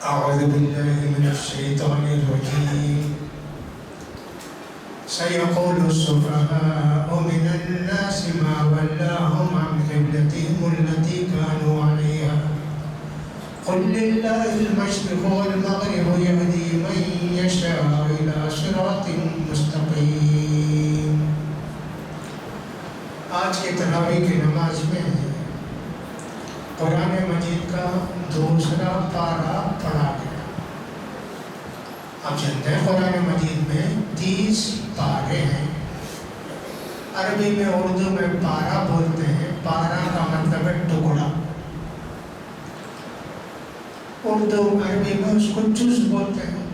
أعوذ بالله من الشيطان الرجيم سيقول السفهاء من الناس ما ولاهم عن قبلتهم التي كانوا عليها قل لله المشرق والمغرب يهدي من يشاء إلى صراط مستقيم. آج کے تراویح کی نماز میں قرآن مجید کا دوسرا پارہ پڑھا گیا. آپ جانتے ہیں قرآن مجید میں 30 پارے ہیں. عربی میں اردو میں پارہ بولتے ہیں. پارہ کا مطلب ہے ٹکڑا. اردو عربی میں اس کو جز بولتے ہیں.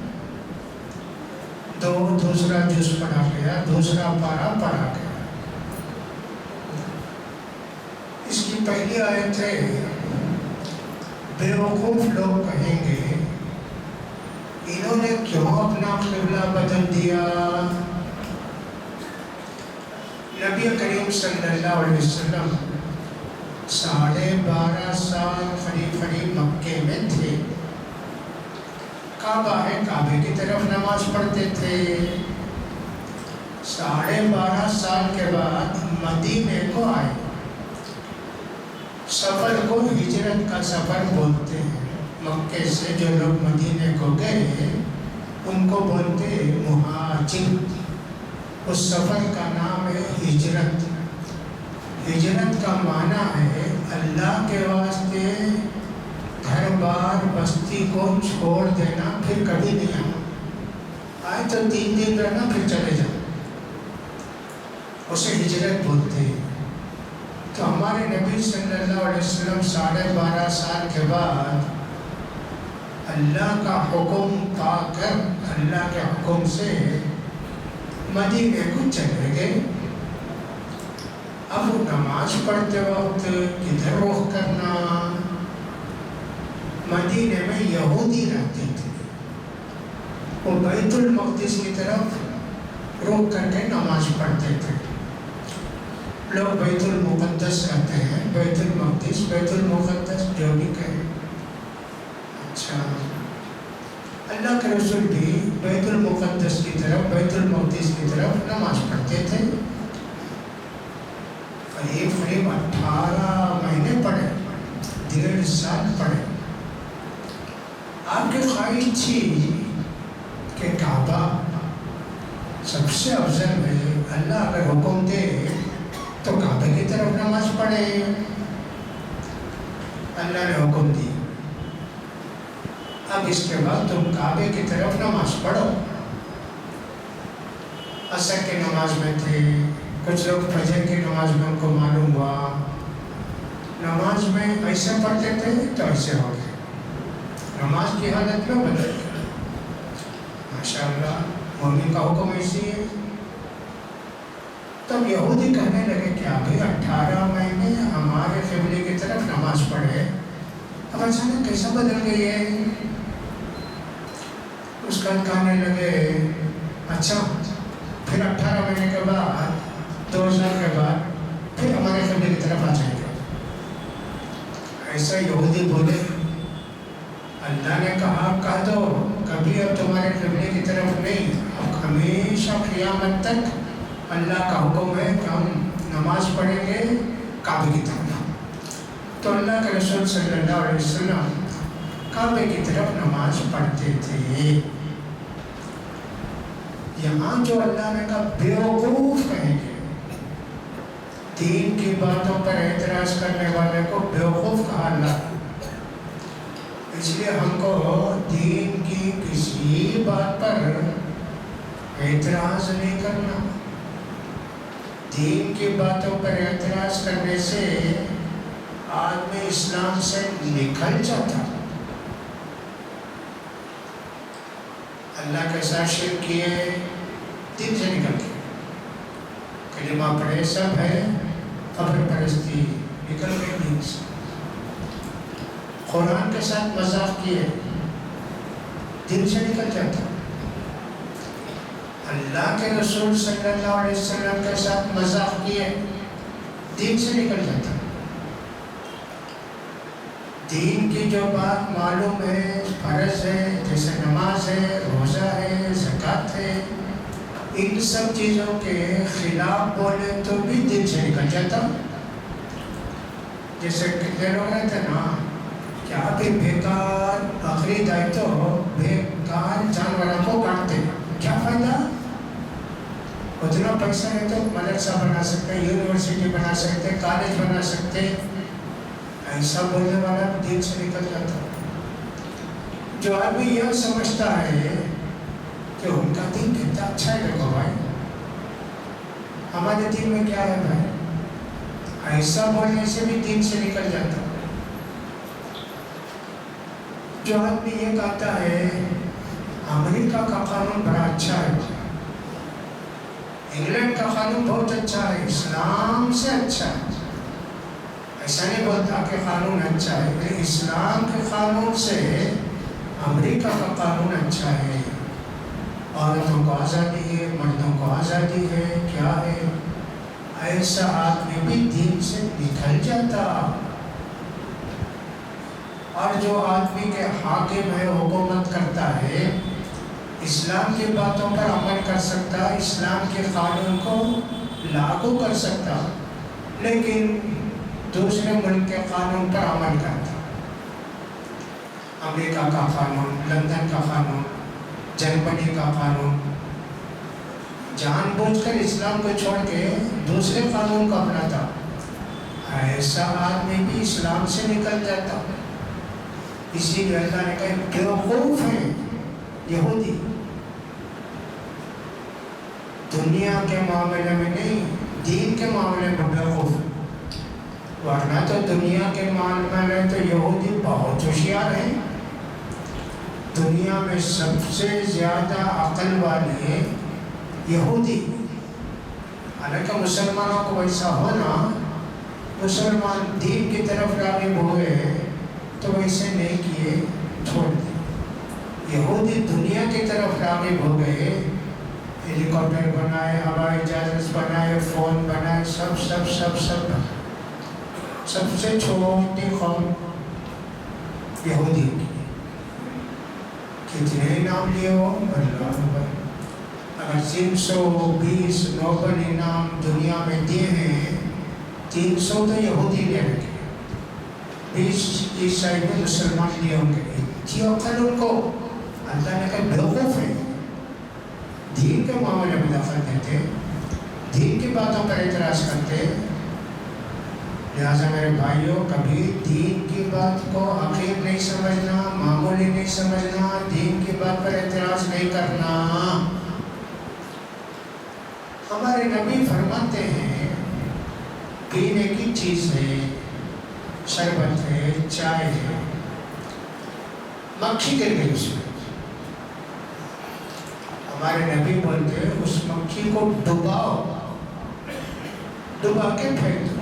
دوسرا جز پڑھا گیا, دوسرا پارہ پڑھا گیا. اس کی پہلی آیت ہے بیوقوف لوگ کہیں گے انہوں نے کیوں اپنا قبلہ بدل دیا. نبی کریم صلی اللہ علیہ وسلم 12.5 سال قریب مکے میں تھے. کعبہ ہے, کعبے کی طرف نماز پڑھتے تھے. 12.5 سال کے بعد مدینے کو آئے. سفر کو ہجرت کا سفر بولتے ہیں. مکے سے جو لوگ مدینے کو گئے ان کو بولتے مہاجر. اس سفر کا نام ہے ہجرت. ہجرت کا معنی ہے اللہ کے واسطے گھر بار بستی کو چھوڑ دینا, پھر کبھی نہیں آنا. آئے تو 3 دن رہنا پھر چلے جانا, اسے ہجرت بولتے ہیں. تو ہمارے نبی صلی اللہ علیہ وسلم 12.5 سال کے بعد اللہ کا حکم پا کر اللہ کے حکم سے مدینے کو چلے گئے. اب نماز پڑھتے وقت کدھر رخ کرنا؟ مدینے میں یہودی رہتے تھے, وہ بیت المقدس کی طرف رخ کر کے نماز پڑھتے تھے. لوگ بیت المقدس رہتے ہیں, بیت المقدس بیت المقدس جو بھی کہیں. اچھا, اللہ کے رسول بھی بیت المقدس کی طرف بیت المقدس کی طرف نماز پڑھتے تھے. قریب 18 مہینے پڑھے, 1.5 سال پڑھے. آپ کی خواہش تھی کہ کعبہ سب سے افضل ہے, اللہ اگر حکم دے تو کعبے کی طرف نماز پڑھے. اللہ نے حکم دی اب اس کے بعد تم کعبے کی طرف نماز پڑھو. عصر کی نماز میں تھے, کچھ لوگ فجر کی نماز میں ان کو معلوم ہوا نماز میں ایسے پڑھتے تھے تو ایسے ہو گئے. نماز کی حالت میں بدل گئی. ماشاء اللہ, مومن کا حکم ایسی ہے. تب یہودی کہنے لگے کہ ابھی 18 مہینے ہمارے قبلے کی طرف نماز پڑھے, اب اچانک کیسا بدل گئی ہے؟ اس کا کہنے لگے اچھا پھر 18 مہینے کے بعد 2 سال کے بعد پھر ہمارے قبلے کی طرف آ جائیں گے. ایسا یہودی بولے. اللہ نے کہا کہہ دو کبھی اب تمہارے قبلے کی طرف نہیں, اب ہمیشہ قیامت تک اللہ کا حکم ہے کہ ہم نماز پڑھیں گے کعبے کی طرف. تو اللہ کے رسول صلی اللہ علیہ وسلم کعبے کی طرف نماز پڑھتے تھے. یہاں جو اللہ نے کہا بیوقوف کہیں گے, دین کی باتوں پر اعتراض کرنے والے کو بیوقوف کہا اللہ. اس لیے ہم کو دین کی کسی بات پر اعتراض نہیں کرنا. دین کی باتوں پر اعتراض کرنے سے آدمی اسلام سے نکل جاتا. اللہ کے ساتھ شرک کیے, دین سے نکل گئے. کلمہ پڑھے سب ہے, قبر پرستی نکل گئے دین سے. قرآن کے ساتھ مذاق کیے, دین سے نکل جاتا. اللہ کے رسول صلی اللہ علیہ وسلم کے ساتھ مذاق کیے, دین سے نکل جاتا. دین کی جو بات معلوم ہے، فرض ہے، جیسے نماز ہے، روزہ ہے، زکوٰۃ ہے، ان سب چیزوں کے خلاف بولے تو بھی دل سے نکل جاتا. جیسے کتنے لوگ رہتے نا کہ آپ بیکار آخری دائتو بیکار جانوروں کو کاٹتے، کیا فائدہ؟ اتنا پیسہ ہے تو مدرسہ بنا سکتے، یونیورسٹی بنا سکتے، کالج بنا سکتے. ایسا بولنے والا دل سے نکل جاتا. جو آدمی یہ سمجھتا ہے کہ ان کا دین کتنا اچھا ہے، دیکھو بھائی ہمارے دین میں کیا ہے بھائی، ایسا بولنے سے بھی دین سے نکل جاتا. جو آدمی یہ کہتا ہے امریکہ کا قانون بڑا اچھا ہے، انگلینڈ کا قانون بہت اچھا ہے، اسلام سے اچھا ہے، ایسا نہیں بولتا کہ قانون اچھا ہے، اسلام کے قانون سے امریکہ کا قانون اچھا ہے، عورتوں کو آزادی ہے، مردوں کو آزادی ہے، کیا ہے. ایسا آدمی بھی دین سے نکل جاتا. اور جو آدمی کے حاکم ہے، حکومت کرتا ہے، اسلام کی باتوں پر عمل کر سکتا، اسلام کے قانون کو لاگو کر سکتا، لیکن دوسرے ملک کے قانون پر عمل کرتا. امریکہ کا قانون، لندن کا قانون، جرمنی کا قانون، جان بوجھ کر اسلام کو چھوڑ کے دوسرے قانون کو اپناتا. ایسا آدمی بھی اسلام سے نکل جاتا. اسی لیے اللہ نے کہا بیوقوف ہے یہودی، دنیا کے معاملے میں نہیں، دین کے معاملے میں بیوقوف. ورنہ تو دنیا کے معاملے میں تو یہودی بہت ہوشیار ہیں. دنیا میں سب سے زیادہ عقل والے یہودی. حالانکہ مسلمانوں کو ویسا ہونا، مسلمان دین کی طرف راغب ہوئے تو ویسے نہیں کیے، چھوڑ دے. یہودی دنیا کی طرف راغب ہو گئے، ہیلی کاپٹر بنائے، ہوائی جہاز بنائے، فون بنائے، سب سب سب سب سب سے چھوٹی قوم یہودی. کتنے نام لیے ہو اللہ اکبر. اگر 320 نوبل انعام دنیا میں دیے ہیں، 300 تو یہودی لے رکھے، 20 عیسائی میں مسلمان لیے ہوں گے. اتنی عقل ان کو. اللہ نے کہا بیوقوف ہے، دین کے معاملے میں دخل دیتے، دین کی باتوں پر اعتراض کرتے. لہٰذا میرے بھائیوں، کبھی دین کی بات کو حقیر نہیں سمجھنا، معمولی نہیں سمجھنا، دین کی بات پر اعتراض نہیں کرنا. ہمارے نبی فرماتے ہیں پینے کی چیز ہے، شربت ہے، چائے ہے، مکھی گر گئی اس میں، ہمارے نبی بولتے ہیں اس مکھی کو ڈباؤ، ڈبا کے پھینک دو.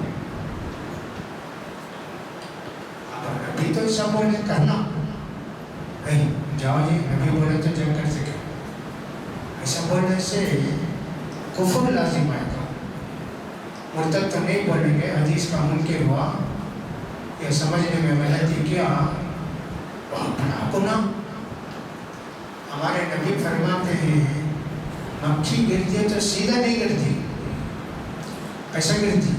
نبی تو ایسا بولے کرنا نہیں، جاؤ جی نبی بولے تو جب کر سکے. ایسا بولنے سے کفر لازم آئے گا. مرتد تو نہیں بولیں گے، حدیث کا منکر ہوا، یہ سمجھنے میں غلطی کیا، بہت بڑا گناہ. ہمارے نبی فرماتے ہیں مکھی گرتی ہے تو سیدھا نہیں گرتی، ایسا گرتی،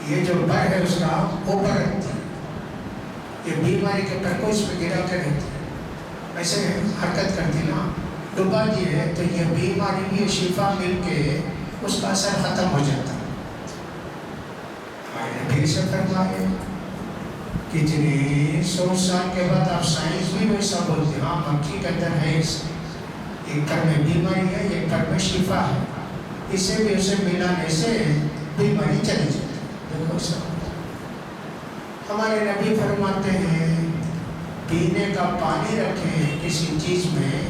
یہ جو پر ہے اس کا اوپر رکھتی، یہ بیماری کے پر کو اس میں گرا کے رہتی، ایسے حرکت کرتی نا. ڈبا دی ہے تو یہ بیماری بھی شفا مل کے اس کا اثر ختم ہو جاتا. ہمارے نبی سے فرمائے کتنے 100 سال کے بعد آپ سائنس بھی ویسا بولتے، ہاں مکھی کے اندر ہے، ایک پر میں بیماری ہے، ایک پر میں شفا ہے، اسے بھی اسے ملانے سے بیماری چلی جاتی. دیکھو سب ہمارے نبی فرماتے ہیں پینے کا پانی رکھیں کسی چیز میں،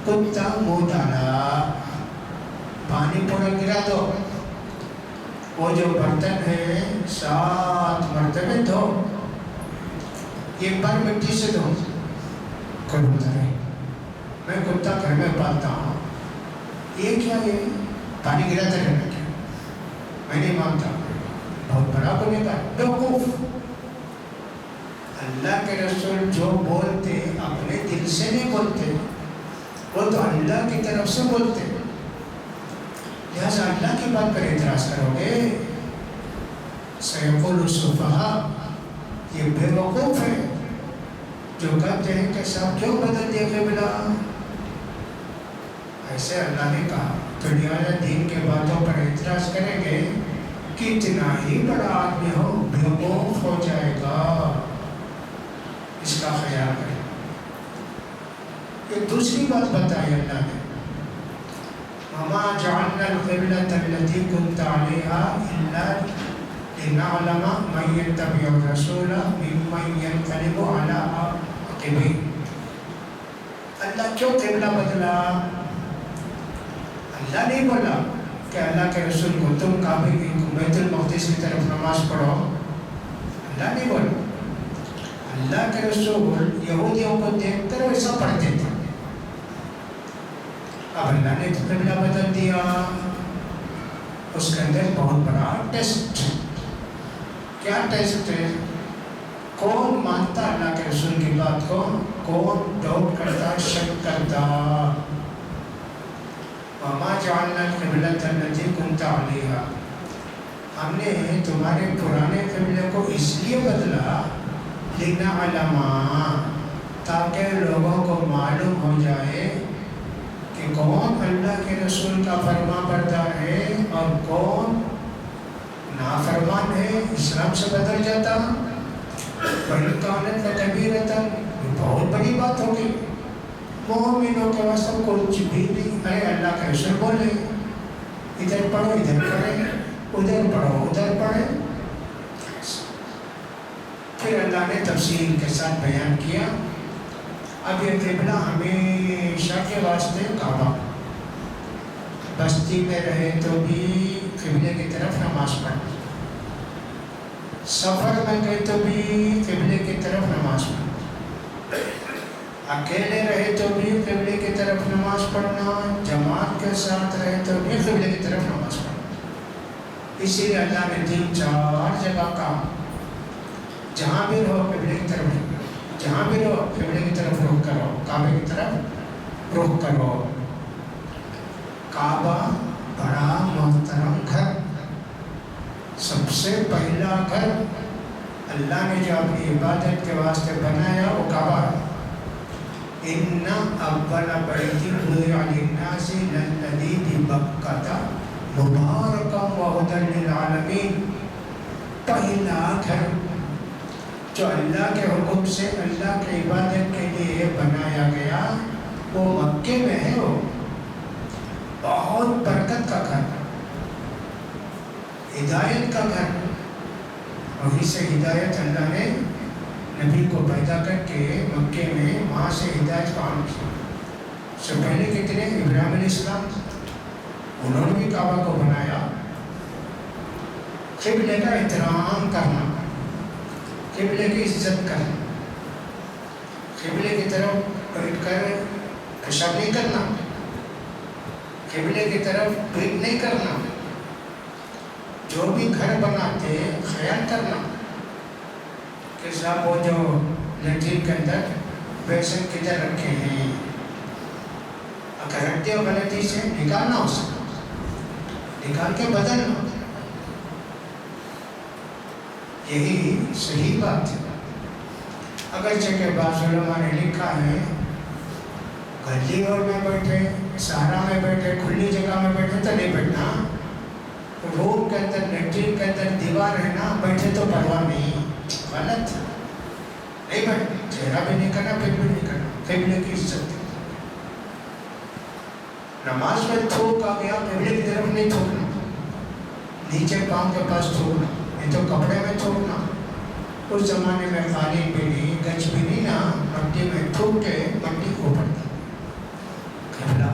کتا منہ ڈالا، پانی پورا گرا دو، وہ جو برتن ہے 7 مرتبہ دھو، ایک بار مٹی سے دھو. کوئی بولتا ہے میں کتا گھر میں پالتا ہوں، یہ کیا، یہ پانی گراتے رہنا کیا؟ میں نہیں مانتا، بہت بڑا گنہگار، بیوقوف. اللہ کے رسول جو بولتے اپنے دل سے نہیں بولتے، وہ تو اللہ کی طرف سے بولتے، لہذا اللہ کی بات پر اعتراض کرو گے؟ سیقول السفہاء، یہ بے وقوف ہے جو کہتے ہیں کہ صاحب کیوں بدل دیا قبلہ؟ ایسے اللہ نے کہا، تو لہٰذا دین کے باتوں پر اعتراض کریں گے، کتنا ہی بڑا آدمی ہو بے وقوف ہو جائے گا، اس کا خیال کریں۔ ایک دوسری بات بتائی اللہ نے، وَمَا جَعَلْنَا الْقِبْلَةَ الَّتِي كُنْتَ عَلَيْهَا إِلَّا لِنَعْلَمَ مَن يَتَّبِعُ الرَّسُولَ مِمَّن يَنقَلِبُ عَلَىٰ عَقِبَيْهِ۔ اللہ کیوں قبلہ بدلا؟ اللہ نہیں بولا کہ اللہ کے رسول کو تم کعبے کی بیت المقدس کی طرف نماز پڑھو، اللہ نہیں بولا۔ اللہ کے رسول یہودیوں کو دیکھ کر ویسا پڑھتے تھے، اب اللہ نے تو قبلہ بدل دیا۔ اس کے اندر بہت بڑا ٹیسٹ، کیا ٹیسٹ ہے؟ کون مانتا اللہ کے رسول کی بات کو، کون ڈاؤٹ کرتا، شک کرتا۔ وَمَا جَعَلْنَا الْقِبْلَةَ الَّتِي كُنْتَ عَلَيْهَا، ہم نے تمہارے پرانے قبلے کو اس لیے بدلا، لِنَعْلَمَ، تاکہ لوگوں کو معلوم ہو جائے کہ کون اللہ کے رسول کا فرما بردار ہے اور کون نافرمان ہے، اسلام سے بدل جاتا۔ وَإِنْ كَانَتْ لَكَبِيرَةً، بہت بڑی بات ہوگی، مومنوں کے واسطے کچھ بھی نہیں، ارے اللہ کے رسول بولے ادھر پڑھو ادھر پڑھے، ادھر پڑھو ادھر پڑھے۔ پھر اللہ نے تفصیل کے ساتھ بیان کیا، اب یہ قبلہ ہمیشہ کے واسطے کعبہ، بستی میں رہے تو بھی قبلے کی طرف نماز پڑھنا، سفر میں گئے تو بھی قبلے کی طرف نماز پڑھنا، اکیلے رہے تو بھی قبلے کی طرف نماز پڑھنا، جماعت کے ساتھ رہے تو بھی قبلے کی طرف نماز پڑھنا۔ اسی لیے اللہ نے 3-4 جگہ کہا، جہاں بھی رہو قبلے کی طرف، جہاں بھی رہو قبلے کی طرف رخ کرو، کعبے کی طرف رخ کرو۔ کعبہ بڑا محترم گھر، سب سے پہلا گھر اللہ نے جو اپنی عبادت کے واسطے بنایا وہ کعبہ ہے۔ إِنَّ أَوَّلَ بَيْتٍ وُضِعَ لِلنَّاسِ لَلَّذِي بِبَكَّةَ مُبَارَكًا وَهُدًى لِلْعَالَمِينَ، پہلا گھر جو اللہ کے حکم سے اللہ کی عبادت کے لیے بنایا گیا وہ مکے میں ہے، وہ بہت برکت کا گھر، ہدایت کا گھر۔ وہیں سے ہدایت اللہ نے نبی کو پیدا کر کے مکے میں وہاں سے ہدایت کا عام کیا۔ اس سے پہلے کتنے؟ ابراہیم علیہ السلام، انہوں نے بھی کعبہ کو بنایا۔ قبلے کا احترام کرنا، قبلے کی عزت کرنا، قبلے کی طرف بیٹھ کر پیشاب نہیں کرنا، قبلے کی طرف پیٹ نہیں کرنا، جو بھی گھر بناتے خیال کرنا کہ صاحب وہ جو لیٹرین کے اندر بیسن کدھر رکھے ہیں، اگر رکھتے ہو غلطی سے نکالنا، ہو سکتا نکال کے بدلنا، یہی صحیح بات ہے۔ اگرچہ کہ بعض علماء نے لکھا ہے گلی اور میں بیٹھے، سہارا میں بیٹھے، کھلی جگہ میں بیٹھے تو نہیں بیٹھنا، روم کے اندر لیٹرین کے اندر دیوار ہے نا، بیٹھے تو پرواہ نہیں، غلط نہیں بیٹھنا، چہرہ بھی نہیں کرنا، پھر بھی نہیں کرنا، قبلے کی عزت۔ نماز میں تھوک آ گیا، قبلے کی طرف نہیں تھوکنا، نیچے پاؤں کے پاس تھوکنا، نہیں تو کپڑے میں تھوکنا۔ اس زمانے میں قالین بھی نہیں، گچ بھی نہیں نا، مٹی میں تھوک کے مٹی کو پڑتا قبلہ۔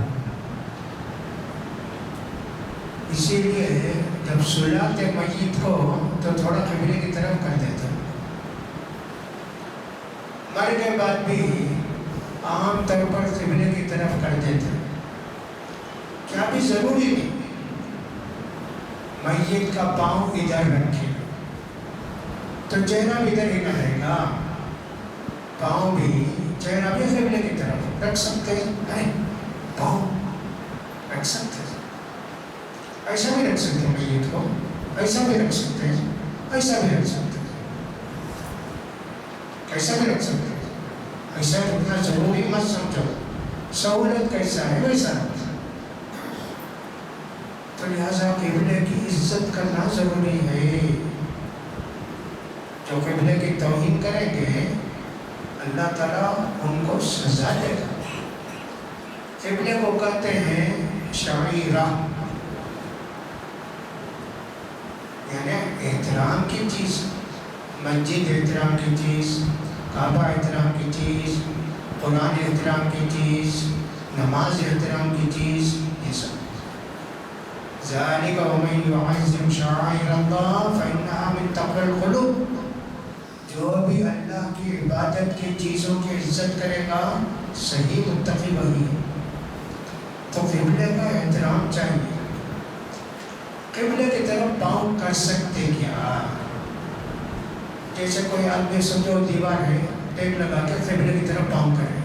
اسی لیے جب سلاتے میت کو تو تھوڑا قبلے کی طرف کر دیتے، مر کے بعد بھی عام طور پر قبلے کی طرف کر دیتے، کیا بھی ضروری نہیں میت کا پاؤں ادھر رکھے تو چہرہ بھی ادھر ہی نہ رہے گا، پاؤں بھی چہرہ بھی قبلے کی طرف رکھ سکتے ہیں، پاؤں رکھ سکتے ہیں، ایسا بھی رکھ سکتے ہیں میت کو، ایسا بھی رکھ سکتے ہیں، ایسا بھی رکھ سکتے ہیں، ایسا بھی رکھ سکتے ہیں، ایسا رکھنا ضروری مت سمجھو، سہولت کیسا ہے ویسا رکھنا۔ تو لہٰذا قبلے کی عزت کرنا ضروری ہے۔ جو قبلے کی توہین کریں گے اللہ تعالیٰ ان کو سزا دے گا۔ قبلے کو کہتے ہیں شعیرہ، یعنی احترام کی چیز، مسجد احترام کی چیز، کعبہ احترام کی چیز، قرآن احترام کی چیز، نماز احترام کی چیز، یہ سب۔ ذَلِكَ وَمَن يُعَظِّمْ شَعَائِرَ اللَّهِ فَإِنَّهَا مِن تَقْوَى الْقُلُوبِ۔ جو بھی اللہ کی عبادت کی چیزوں کی عزت کرے گا صحیح متقی وہی ہے۔ تو قبلے کا احترام چاہیے۔ قبلے کی طرف پاؤں کر سکتے کیا؟ جیسے کوئی آدمی سمجھو دیوار ہے، ٹیک لگا کے قبلے کی طرف پاؤں کرے،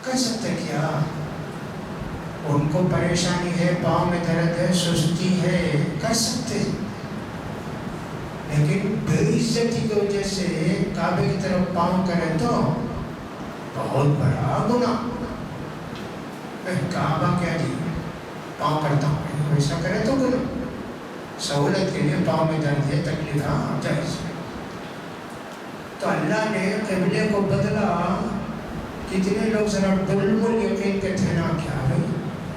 کر سکتے کیا؟ ان کو پریشانی ہے، پاؤں میں درد ہے، سستی ہے، کر سکتے، لیکن بے عزتی کی وجہ سے کعبے کی طرف پاؤں کریں تو بہت بڑا گناہ۔ کعبہ کیا جی پاؤں کرتا ہوں، ایسا کرے تو گناہ، سہولت کے لیے پاؤں میں درد ہے، تکلیف ہاں جائز۔ تو اللہ نے قبلے کو بدلا۔ کتنے لوگ ذرا بالکل یقین کے تھے نا، کیا بھائی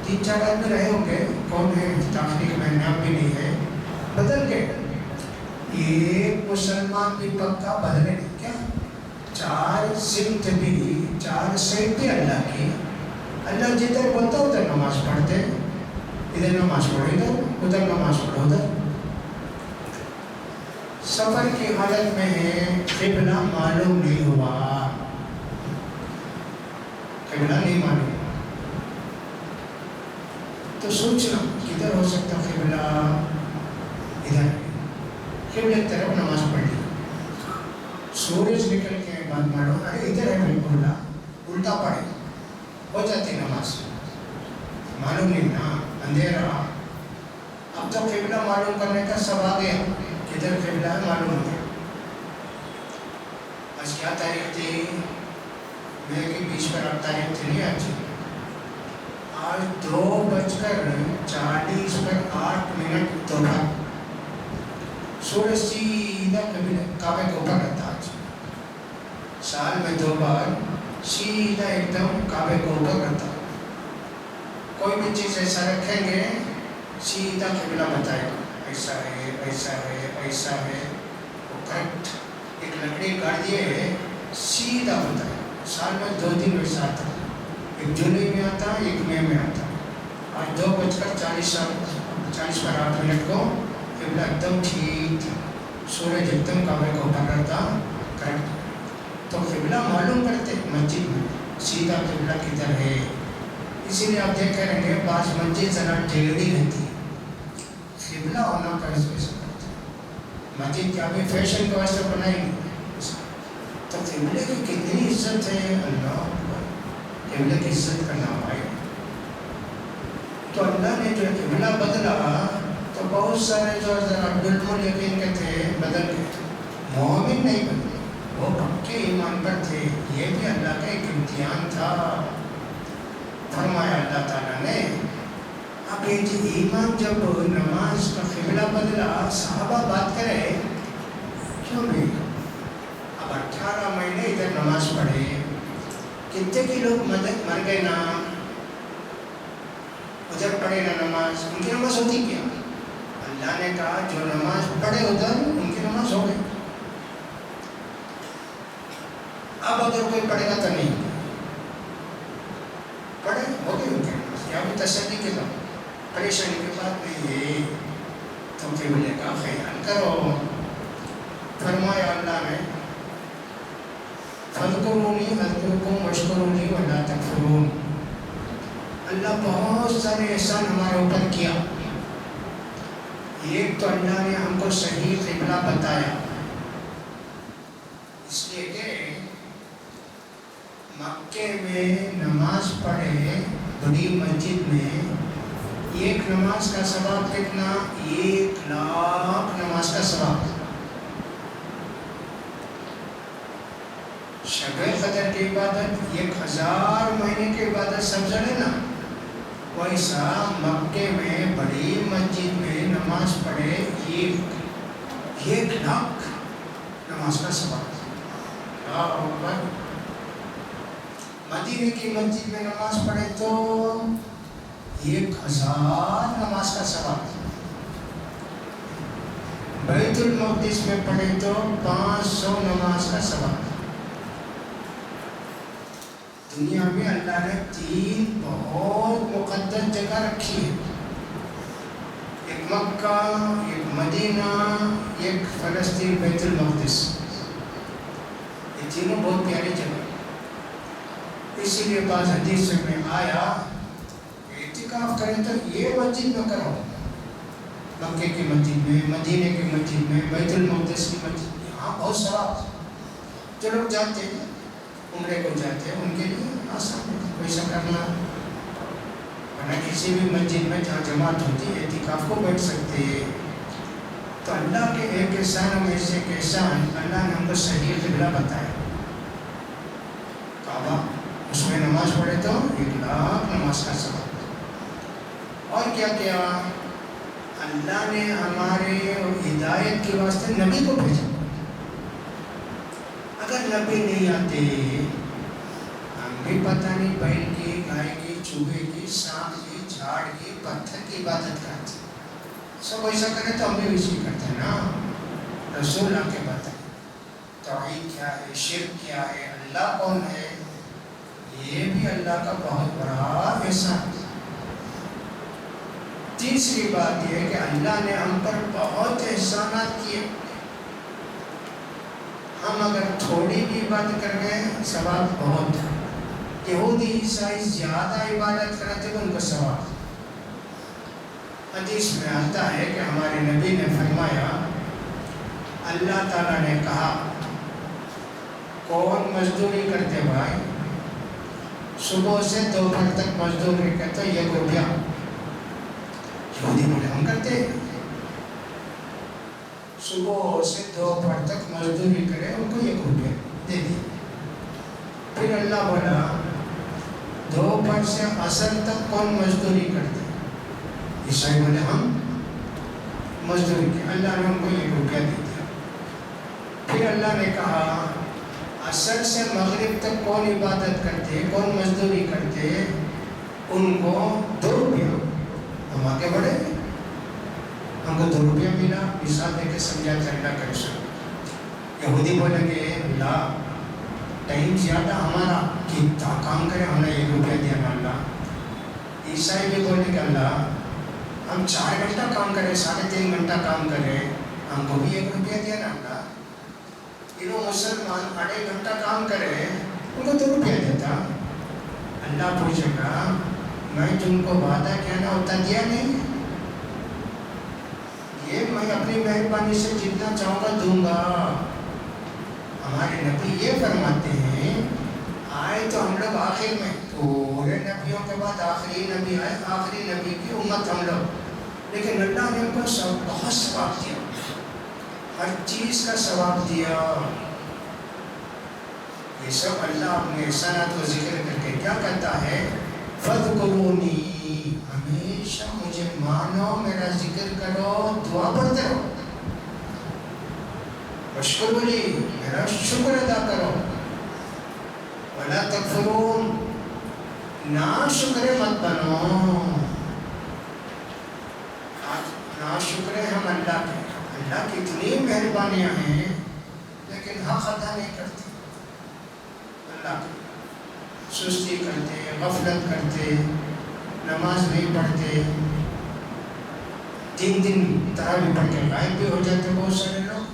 3-4 آدمی رہے ہوں گے، کون ہے تاخیر میں نام بھی نہیں ہے، بدل گئے۔ ایک مسلمان بھی پکا بدلے نہیں کیا؟ 4 سمت بھی، 4 سیٹ بھی اللہ کی، اللہ جدھر بولتا ادھر نماز پڑھتے، ادھر نماز پڑھو ادھر نماز پڑھو ادھر۔ سفر کی حالت میں ہے، قبلہ معلوم نہیں ہوا، قبلہ نہیں معلوم، تو سوچنا کدھر ہو سکتا قبلہ؟ ادھر، قبلے کی طرف نماز پڑھ لی، سورج نکل کے بعد معلوم ارے ادھر ہے بالکل، الٹا پڑے، ہو جاتی نماز، معلوم نہیں نا، اندھیرا۔ اب تو قبلہ معلوم کرنے کا سب آ گیا، کدھر قبلہ ہے معلوم ہو گیا۔ آج کیا تاریخ تھی؟ میں کہ 20 پر 8 تاریخ تھی، نہیں آج، آج 2:40 تو سورج سیدھا کعبے کے اوپر رہتا، آج سال میں 2 بار سیدھا ایک دم کعبے کے اوپر رہتا۔ کوئی بھی چیز ایسا رکھیں گے سیدھا قبلہ بتائے گا، ایسا ہے ایسا ہے ایسا ہے، وہ کریکٹ ایک لکڑی گاڑ دیے سیدھا بتائے گا۔ سال میں 2 دن ویسا آتا، ایک جولائی میں آتا، ایک مئی میں آتا۔ آج 2:40 پر 8 کو قبلہ ایک دم ٹھیک تھا، سورج ایک دم کعبے کو اوپر رہتا، کریکٹ۔ تو قبلہ معلوم کرتے مسجد میں، سیدھا قبلہ کدھر ہے۔ اسی لیے آپ دیکھ رہیں گے بعض مسجد ذرا ٹیڑھی رہتی، قبلہ ہونا کا اس وجہ کرتے، مسجد کیا بھی فیشن کی وجہ سے بنائی نہیں۔ تو قبلے کی کتنی عزت ہے، اللہ قبلے کی عزت کرنا ہے۔ تو اللہ نے جو قبلہ بدلا تو بہت سارے جو ذرا بالکل یقین کے تھے بدل گئے، مومن نہیں بدلے، وہ پکے ایمان پر تھے۔ یہ بھی اللہ کا ایک امتحان تھا۔ فرمایا اللہ تعالیٰ نے، اب یہ جو ایمان جب نماز کا قبلہ بدلا، صحابہ بات کرے کیوں نہیں؟ اب 18 مہینے ادھر نماز پڑھے، کتنے کی لوگ مر گئے نا، ادھر پڑھے نا نماز، ان کی نماز ہوتی کیا؟ اللہ نے کہا جو نماز پڑھے ادھر ان کی نماز ہو گئی، اب اگر کوئی پڑھے گا تو نہیں پڑھے، ہو گئی ان کی نماز۔ کیا بھی تسلی کے بعد، پریشانی کے بعد نہیں ہے، تو قبلے کا خیال کرو۔ فرمایا اللہ نے، فَاذْكُرُونِي أَذْكُرْكُمْ وَاشْكُرُوا لِي وَلَا تَكْفُرُونِ۔ اللہ بہت سارے احسان ہمارے اوپر کیا۔ ایک تو اللہ نے ہم کو صحیح قبلہ بتایا، اس لیے کہ مکے میں نماز پڑھے بڑی مسجد میں، ایک نماز کا ثواب کتنا؟ 1,00,000 نماز کا ثواب۔ شب قدر کی عبادت 1,000 مہینے کی عبادت سمجھ لے نا، ویسا مکے میں بڑی مسجد میں نماز پڑھے 1,00,000 نماز کا ثواب۔ مدینے کی مسجد میں نماز پڑھے تو 1,000 نماز کا ثواب۔ بیت المقدس میں پڑھے تو 500 نماز کا ثواب۔ دنیا میں اللہ نے 3 بہت مقدس جگہ رکھی ہے، ایک مکہ، ایک مدینہ، ایک فلسطین بیت المقدس۔ یہ تینوں بہت پیاری جگہ، اسی لیے بعض حدیث میں آیا اعتکاف کریں تو یہ مسجد میں کرو، مکے کی مسجد میں، مدینے کی مسجد میں، بیت المقدس کی مسجد میں، یہاں بہت ثواب۔ جو لوگ جاتے ہیں عمرے کو جاتے ہیں ان کے لیے آسان ہے ویسا کرنا، ورنہ کسی بھی مسجد میں جہاں جماعت ہوتی ہے اعتکاف کو بیٹھ سکتے ہیں۔ تو اللہ کے ایک احسانوں میں سے ایک احسان، اللہ نے ہم کو صحیح قبلہ بتایا، کعبہ، اس میں نماز پڑھے تو 1,00,000 نماز کا ثواب۔ اور کیا کیا؟ اللہ نے ہمارے ہدایت کے واسطے نبی کو بھیجا۔ اگر نبی نہیں آتے ہم بھی پتہ نہیں بیل کی، گائے کی، چوہے کی، سانپ کی، جھاڑ کی، پتھر کی عبادت کرتے۔ سب ایسا کرے تو ہم بھی ویسے کرتے ہیں نا۔ رسول اللہ کے بتائیں توحید کیا ہے، شرک کیا ہے، اللہ کون ہے، یہ بھی اللہ کا بہت بڑا احسان ہے۔ تیسری بات یہ ہے کہ اللہ نے ہم پر بہت احسانات کیے، ہم اگر تھوڑی بھی عبادت کر گئے ثواب بہت ہے۔ یہودی عیسائی زیادہ عبادت کرتے ہیں ان کو ثواب۔ حدیث میں آتا ہے کہ ہمارے نبی نے فرمایا، اللہ تعالیٰ نے کہا کون مزدوری کرتے بھائی، صبح سے دوپہر تک مزدوری کرتے 1 روپیہ، یہودی بولے ہم کرتے ہیں، صبح سے دوپہر تک مزدوری کرے ان کو 1 روپیہ دے دی۔ پھر اللہ بولا دوپہر سے عصر تک کون مزدوری کرتے؟ عیسائی بولے ہم مزدوری کی، اللہ نے ان کو 1 روپیہ دے دیا۔ پھر اللہ نے کہا عصر سے مغرب تک کون عبادت کرتے، کون مزدوری کرتے، ان کو 2 روپیہ۔ ہم آگے بڑھے، ہم کو 2 روپیہ ملا، مثال دے کے سمجھاتے اللہ کا رسول۔ یہودی بولیں گے اللہ ٹائم زیادہ ہمارا کتنا کام کرے، ہمیں 1 روپیہ دیا نا اللہ۔ عیسائی بھی بولیں کہ اللہ ہم 4 گھنٹہ کام کرے، 3.5 گھنٹہ کام کرے، ہم کو بھی 1 روپیہ دیا نا اللہ۔ انہوں مسلمان 2.5 گھنٹہ کام کرے ان کو 2 روپیہ دیتا۔ اللہ پوچھے گا میں تم کو وعدہ کیا نا اتنا دیا نہیں؟ یہ میں اپنی مہربانی سے جتنا چاہوں گا دوں گا۔ ہمارے نبی یہ فرماتے ہیں، آئے تو ہم لوگ آخر میں، پورے نبیوں کے بعد آخری نبی آئے، آخری نبی کی امت ہم لوگ، لیکن اللہ نے ہم کو بہت ثواب دیا، ہر چیز کا ثواب دیا۔ یہ سب اللہ اپنے احسانات کو ذکر کر کے کیا کہتا ہے، فَاذْكُرُونِي، ہمیشہ مجھے مانو، میرا ذکر کرو، دعا پڑھتے رہو، وَاشْكُرُوا لِي، میرا شکر ادا کرو، وَلَا تَكْفُرُونَ، ناشکر مت بنو۔ ناشکر ہم اللہ کے، اللہ کی اتنی مہربانیاں ہیں لیکن حق ادا نہیں کرتے، اللہ کی سستی کرتے، غفلت کرتے، نماز نہیں پڑھتے، 3 دن تراویح پڑھ کے غائب بھی ہو جاتے بہت سارے لوگ،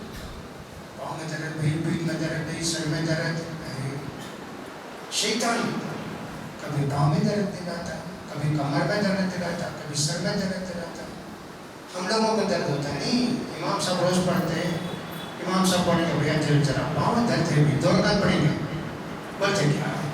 پاؤں میں درد نہیں، پیٹھ میں درد نہیں، سر میں درد نہیں۔ شیطان کبھی پاؤں میں درد دلاتا، کبھی کمر میں درد دلاتا، کبھی سر میں درد دلاتا۔ ہم لوگوں کو درد ہوتا نہیں، امام صاحب روز پڑھتے ہیں، امام صاحب پڑھ کے بھیا دل چلا، پاؤں میں درد ہے بھی 2 رکعت پڑھیں گے، بولتے کیا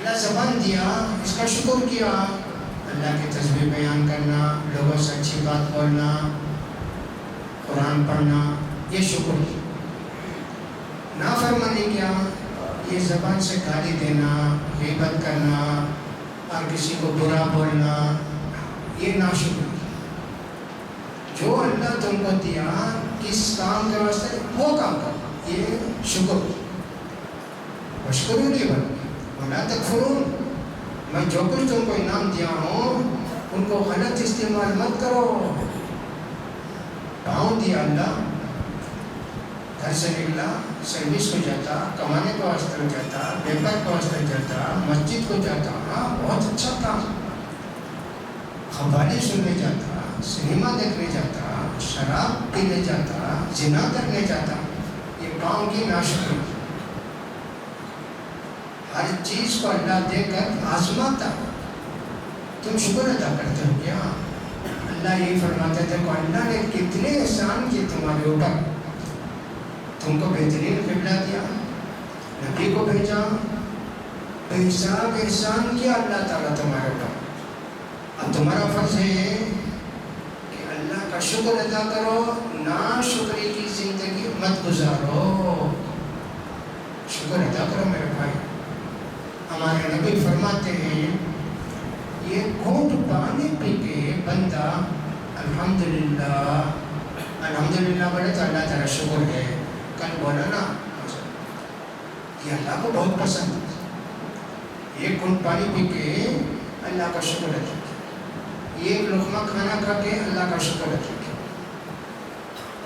اللہ زبان دیا، اس کا شکر کیا، اللہ کی تسبیح بیان کرنا، لوگوں سے اچھی بات بولنا، قرآن پڑھنا، یہ شکر کیا۔ نافرمانی کیا، یہ زبان سے گالی دینا، غیبت کرنا اور کسی کو برا بولنا، یہ ناشکر کیا۔ جو اللہ تم کو دیا کس کام کے واسطے وہ کام کرو، یہ شکر۔ واشکروا لی ولا تکفرون، میں جو کچھ تم کو انعام دیا ہوں ان کو غلط استعمال مت کرو۔ پاؤں دیا اللہ، گھر سے نکلا، سروس کو جاتا، کمانے کو واسطے جاتا، پیپر کو واسطے جاتا، مسجد کو جاتا، ہاں بہت اچھا کام، قوالی سننے جاتا، سنیما دیکھنے جاتا، شراب پینے جاتا، زنا کرنے جاتا، یہ پاؤں کی ناشکری۔ ہر چیز کو اللہ دے کر آزماتا، تم شکر ادا کرتے ہو کیا؟ اللہ یہی فرماتے تھے کہ اللہ نے کتنے احسان کیے تمہارے اوپر، تم کو بہترین قبلہ دیا، نبی کو بھیجا، بے حساب احسان کیا اللہ تعالیٰ تمہارے اوپر۔ اب تمہارا فرض ہے کہ اللہ کا شکر ادا کرو، ناشکری کی زندگی مت گزارو، شکر ادا کرو میرے بھائی۔ ہمارے نبی فرماتے ہیں یہ گھونٹ پانی پی کے بندہ الحمدللہ الحمدللہ بولے تو اللہ تعالیٰ شکر ہے، کل بولا نا یہ اللہ کو بہت پسند ہے، یہ گھونٹ پانی پی کے اللہ کا شکر ادا کیا، یہ لقمہ کھانا کھا کے اللہ کا شکر ادا کیا،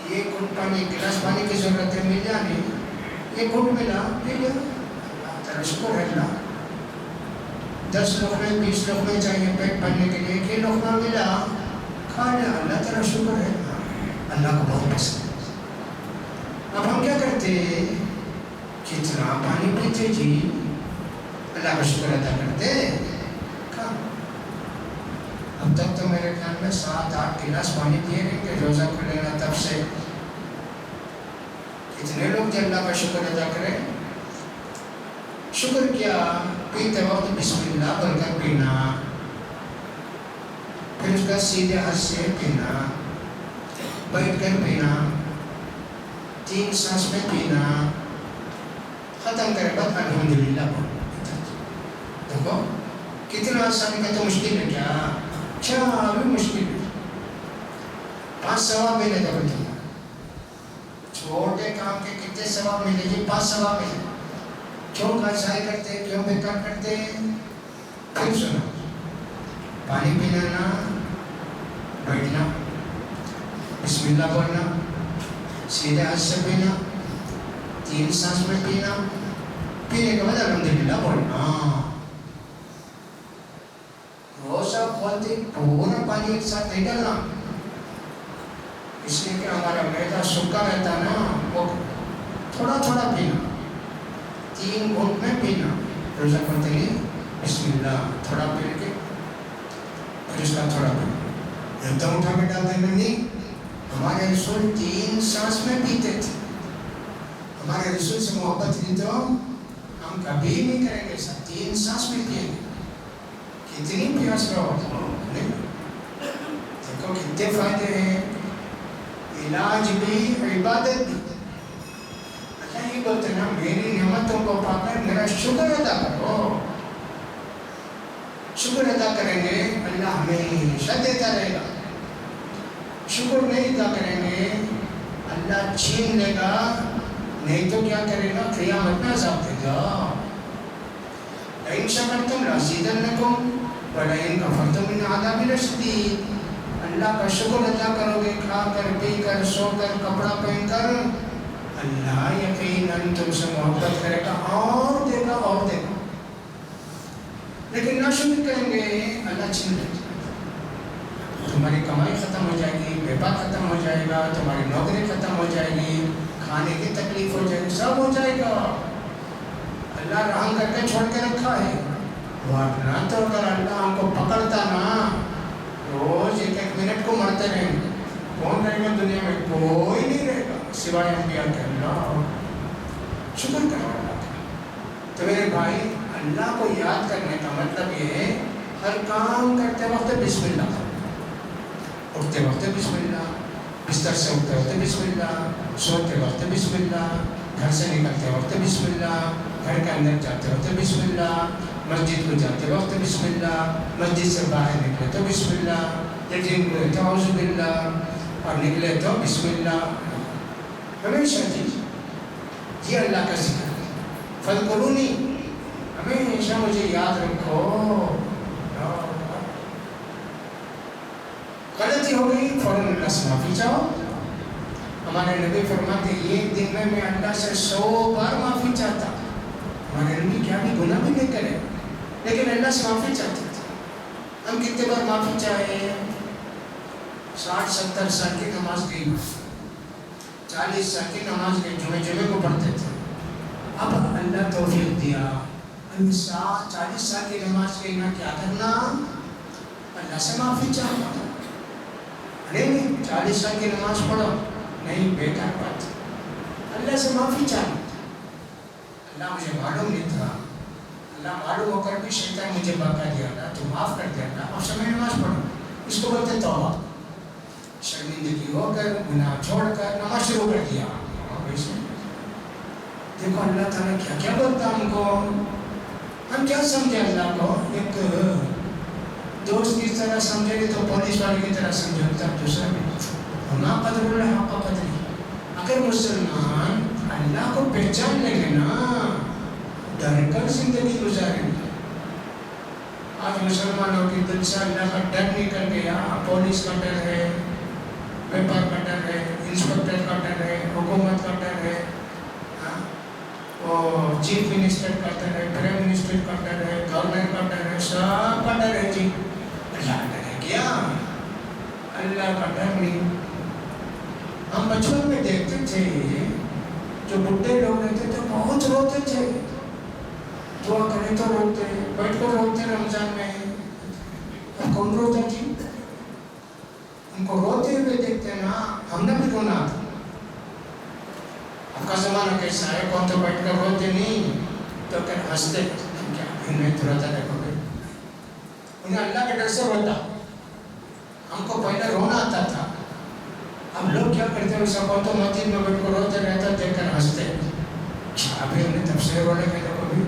یہ گھونٹ پانی ایک گلاس پانی کی ضرورت ہے مل جانی، یہ گھونٹ ملا پی لیا، اللہ تعالیٰ شکر ہے۔ اللہ 10 لقمے 20 لقمے چاہیے پیٹ بھرنے کے لیے، کہ لقمہ ملا کھا لیا، اللہ تعالیٰ شکر ہے، اللہ کو بہت پسند ہے۔ اب ہم کیا کرتے، کتنا پانی پیتے جی، اللہ کا شکر ادا کرتے کہاں؟ اب تک تو میرے خیال میں 7-8 گلاس پانی پیے رہیں گے روزہ کھلے گا تب سے۔ کتنے لوگ جو اللہ کا شکر ادا کریں؟ شکر کیا، پیتے وقت بسم اللہ بول کر پینا، پھر اس کا سیدھے ہاتھ سے پینا، بیٹھ کر پینا، 3 سانس میں پینا، ختم کرے بعد الحمدللہ بول۔ دیکھو کتنا آسان کا، تو مشکل ہے کیا بھی مشکل ہے۔ 5 ثواب ملے گا بتاؤ، چھوٹے کام کے کتنے ثواب ملے گی؟ 5 ثواب ملے۔ کیوں کاشائی کرتے، کیوں بیکار کرتے؟ پھر سنو، پانی پینا نا، بیٹھنا، بسم اللہ بولنا، سیدھے ہاتھ سے پینا، 3 سانس میں پینا، پینے کے بعد الحمدللہ بولنا۔ روزہ کھولتے پورا پانی ایک ساتھ نہیں ڈالنا، اس لیے کہ ہمارا معدہ سکا رہتا نا، وہ تھوڑا تھوڑا پینا، 3 گھونٹ میں پینا، روزہ کھولتے ہی بسم اللہ تھوڑا پی کے پھر اس کا تھوڑا پینا، ایک دم اٹھا کے ڈال دینا نہیں۔ ہمارے رسول 3 سانس میں پیتے تھے، ہمارے رسول سے محبت کی تو ہم کبھی نہیں کریں گے، 3 سانس میں پییں گے۔ کتنی پیاس رہو نہیں، دیکھو کتنے فائدے ہیں، علاج بھی عبادت بھی۔ اللہ یہ بولتے ہیں نا، میری نعمتوں کو پا کر میرا شکر ادا کرو، شکر ادا کریں گے اللہ ہمیشہ دیتا رہے گا، شکر نہیں ادا کریں گے اللہ چھین لے گا، نہیں تو کیا کرے گا؟ قیامت میں عذاب دے گا۔ لئن شکرتم لأزیدنکم ولئن کفرتم ان عذابی لشدید۔ اللہ کا شکر ادا کرو گے، کھا کر پی کر سو کر کپڑا پہن کر، اللہ یقیناً تم سے محبت کرے گا اور دے گا اور دے گا۔ لیکن نہ شکر کریں گے اللہ چھین لے گا، تمہاری کمائی ختم ہو جائے گی، بیپار ختم ہو جائے گا، تمہاری نوکری ختم ہو جائے گی، کھانے کی تکلیف ہو جائے گی، سب ہو جائے گا۔ اللہ رحم کر کے چھوڑ کے رکھا ہے، ورنہ تو اگر اللہ ہم کو پکڑتا نا، روز 1 منٹ کو مرتے رہیں گے، کون رہے گا دنیا میں؟ کوئی نہیں رہے گا سوائے انبیاء کے۔ اللہ شکر کرو اللہ کا۔ تو میرے بھائی اللہ کو یاد کرنے کا مطلب یہ ہے ہر کام کرتے وقت بسم اللہ کرو، اٹھتے وقت بسم اللہ، بستر سے اٹھتے وقت بسم اللہ، سوتے وقت بسم اللہ، گھر سے نکلتے وقت بسم اللہ، گھر کے اندر جاتے وقت بسم اللہ، مسجد کو جاتے وقت بسم اللہ، مسجد سے باہر نکلے تو بسم اللہ، لیٹرین ہوئے تو اعوذ باللہ اور نکلے تو بسم اللہ، ہمیشہ جی اللہ کا ذکر فذکرونی، ہمیشہ مجھے یاد رکھو۔ غلطی ہو گئی فوراً اللہ سے معافی چاہو۔ ہمارے نبی فرماتے ایک دن میں اللہ سے 100 بار معافی چاہتا۔ ہمارے نبی کیا بھی گناہ بھی نہیں کرے لیکن اللہ سے معافی چاہتے تھے۔ ہم کتنے بار معافی چاہے؟ 60-70 سال کی نماز گئی، 40 سال کی نماز گئی، جمعے کو پڑھتے تھے۔ اب اللہ توفیق دیا، 40 سال کی نماز گئی نا، کیا کرنا؟ اللہ سے معافی چاہنا۔ نہیں 40 سال کی نماز پڑھو، نہیں بیکار بات، اللہ سے معافی چاہنا۔ اللہ مجھے معلوم نہیں تھا، اللہ معلوم ہو کر بھی شیطان مجھے بہکا دیا، اللہ تو معاف کر دیا، اللہ اب سے میں نماز پڑھوں۔ اس کو بولتے توبہ، شرمندگی ہو کر گناہ چھوڑ کر نماز شروع کر دیا۔ دیکھو اللہ تعالیٰ کیا کیا بولتا ہم کو، ہم کیا سمجھے اللہ کو؟ ایک دوست کی طرح سمجھے گے تو پولیس والے کی طرح سمجھتا دوسرا بھی۔ ہما قدر اللہ حق قدری، اگر مسلمان اللہ کو پہچان لیں گے نا، ڈر کر زندگی گزاریں گے۔ آج مسلمانوں کی دل سے اللہ کا ڈر نکل گیا، پولیس کا ڈر ہے، ویپار کا ڈر ہے، انسپکٹر کا ڈر ہے، حکومت کا ڈر ہے، چیف منسٹر کا ڈر ہے، پرائم منسٹر کا ڈر ہے، گورنر کا ڈر ہے، سب کا ڈر ہے جی۔ اللہ کا ڈر ہے کیا؟ اللہ کا ڈر نہیں۔ ہم بچپن میں دیکھتے تھے جو بڈھے لوگ رہتے تھے بہت روتے تھے، دعا کرے تو روتے، بیٹھ کر روتے رمضان میں۔ اب کون روتا جی؟ ان کو روتے ہوئے دیکھتے نا، ہم نے بھی رونا تھا۔ اب کا زمانہ کیسا ہے، کون تو بیٹھ کر روتے نہیں تو پھر ہنستے، کیا انہیں تو روتا دیکھو گے، انہیں اللہ کے ڈر سے روتا۔ ہم کو پہلے رونا آتا تھا، اب لوگ کیا کرتے ہیں، سب تو مسجد میں بیٹھ کر روتے رہتا، دیکھ کر ہنستے۔ ابھی انہیں تب سے رونے کے دیکھو بھی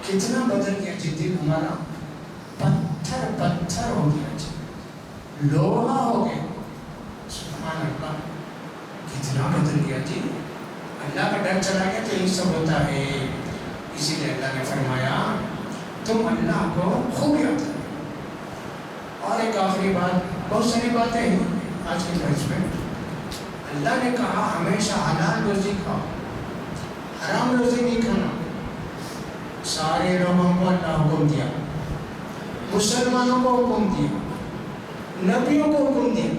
کتنا بدل گیا جی دل ہمارا، پتھر ہو گیا جی، لوہا ہو گیا۔ سبحان اللہ، کتنا بدل گیا جی، اللہ کا ڈر چلا گیا تو یہ سب ہوتا ہے۔ اسی لیے اللہ نے فرمایا تم اللہ کو خوب یاد کرو۔ اور ایک آخری بات، بہت ساری باتیں ہیں آج کے درس میں۔ اللہ نے کہا ہمیشہ حلال روزی کھاؤ، حرام روزی نہیں کھانا۔ سارے لوگوں کو اللہ حکم دیا، مسلمانوں کو حکم دیا، نبیوں کو حکم دیا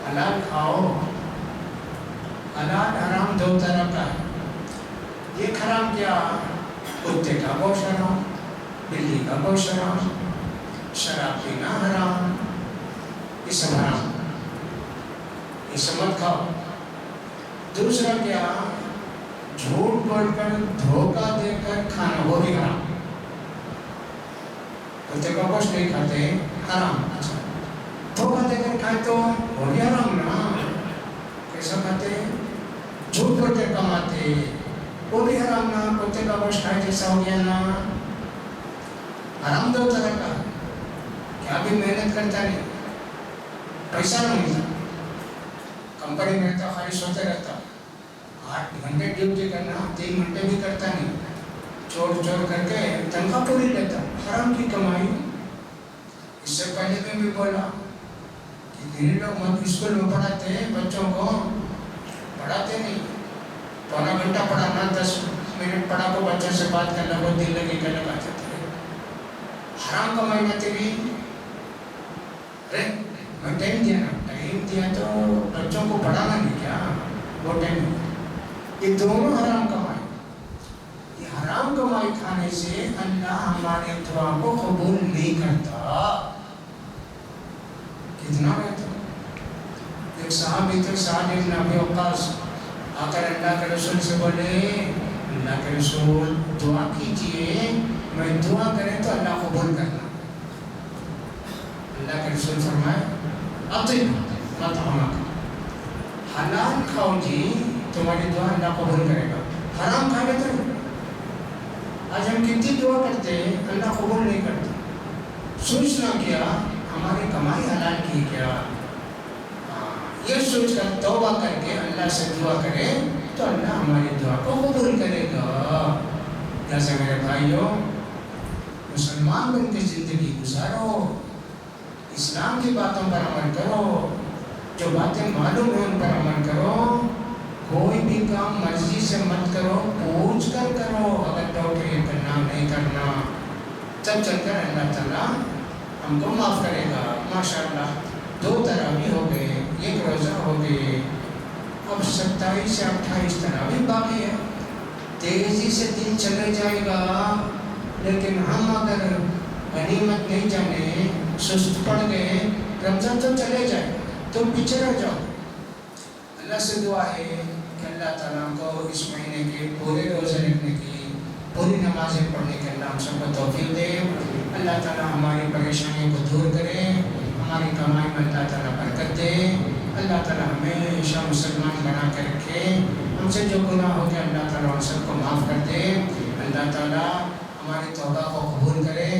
حلال کھاؤ۔ حلال حرام دو طرح کا ہے۔ یہ حرام کیا؟ کتے کا گوشت حرام، بلی کا گوشت حرام، شراب پینا حرام، یہ سب حرام، یہ سب مت کھاؤ۔ دوسرا کیا؟ جھوٹ بول کر دھوکہ دے کر کھانا، وہ بھی حرام۔ کتے کا گوشت نہیں کھاتے، حرام۔ اچھا دھوکہ دے کر کھائے تو وہ بھی حرام نا۔ کیسا کھاتے؟ جھوٹ بول کے کماتے، وہ بھی حرام نا۔ کتے کا گوشت کھائے جیسا ہو گیا نا۔ حرام دو طرح کا، کیا بھی محنت کرتا نہیں، پیسہ نہیں ملتا، کمپنی میں رہتا، خالی سوتے رہتا، 8 گھنٹے ڈیوٹی کرنا، 3 گھنٹے بھی کرتا نہیں، چور کر کے تنخواہ پوری لیتا، حرام کی کمائی۔ اس سے پہلے بھی بولا کہ دینی لوگ اسکول میں پڑھاتے ہیں، بچوں کو پڑھاتے نہیں، پونا گھنٹہ پڑھانا، 10 منٹ پڑھا کو بچوں سے بات کرنا، وہ دل لگی کرنے کا چاہتے ہیں، حرام کمائی میں تیری۔ ارے میں ٹائم دیا تو بچوں کو پڑھانا نہیں کیا، وہ ٹائم، یہ دونوں حرام کمائی۔ یہ حرام کمائی کھانے سے اللہ ہمارے دعا کو قبول نہیں کرتا۔ کتنا رہتا؟ ایک صحابی تھے، سعد بن ابی وقاص، آ کر اللہ کے رسول سے بولے اللہ کے رسول دعا کیجئے، میں دعا کریں تو اللہ قبول کرنا۔ اللہ کے رسول فرمائے اطعم مطعمک، حلال کھاؤ جی، تمہاری دعا اللہ قبول کرے گا، حرام کھا لیتے ہو۔ آج ہم کتنی دعا کرتے ہیں، اللہ قبول نہیں کرتا۔ سوچنا کیا ہماری کمائی حلال کی کیا، یہ سوچ کر توبہ کر کے اللہ سے دعا کرے تو اللہ ہماری دعا کو قبول کرے گا۔ جیسے میرے بھائیوں، مسلمان بن کے زندگی گزارو، اسلام کی باتوں پر عمل کرو، جو باتیں معلوم ہیں ان پر عمل کرو، کوئی بھی کام مرضی سے مت کرو، پوچھ کر کرو، اگر ڈاکٹر یہ کرنا نہیں کرنا، تب چل کر اللہ تعالیٰ ہم کو معاف کرے گا۔ ماشاءاللہ 2 تراویح ہو گئے، 1 روزہ ہو گئے، اب 27 سے 28 تراویح باقی ہے، تیزی سے دن چلے جائے گا، لیکن ہم اگر غنیمت نہیں جانے، سست پڑ گئے، رمضان تو چلے جائے، تم پیچھے رہ جاؤ۔ اللہ سے دعا ہے کہ اللہ تعالیٰ کو اس مہینے کے پورے روزے رکھنے کی، پوری نمازیں پڑھنے کے اللہ ہم سب کو توفیق دے۔ اللہ تعالیٰ ہماری پریشانیوں کو دور کرے، ہماری کمائی میں اللہ تعالیٰ برکت دے، اللہ تعالیٰ ہمیشہ مسلمان بنا کے رکھے، ہم سے جو گناہ ہو گیا اللہ تعالیٰ ہم سب کو معاف کر دے، اللہ تعالیٰ ہماری توبہ کو قبول کرے۔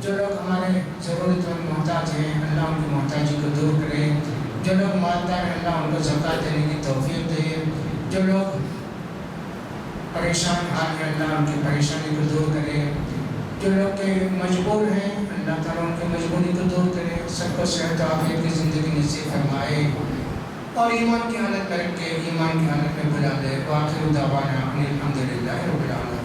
جو لوگ ہمارے ضرورت مند محتاج ہیں اللہ ان کی محتاجی کو دور کرے، جو لوگ مالدار ہیں اللہ ان کو زکوٰۃ دینے کی توفیق دے، جو لوگ پریشان حال ہیں اللہ ان کی پریشانی کو دور کرے، جو لوگ مجبور ہیں اللہ تعالیٰ ان کی مجبوری کو دور کرے، سب کو صحت و عافیت کی زندگی نصیب فرمائے، اور ایمان کی حالت میں رکھ کے ایمان کی حالت میں بلا دے۔ وآخر دعوانا ان الحمد للہ رب العالمین۔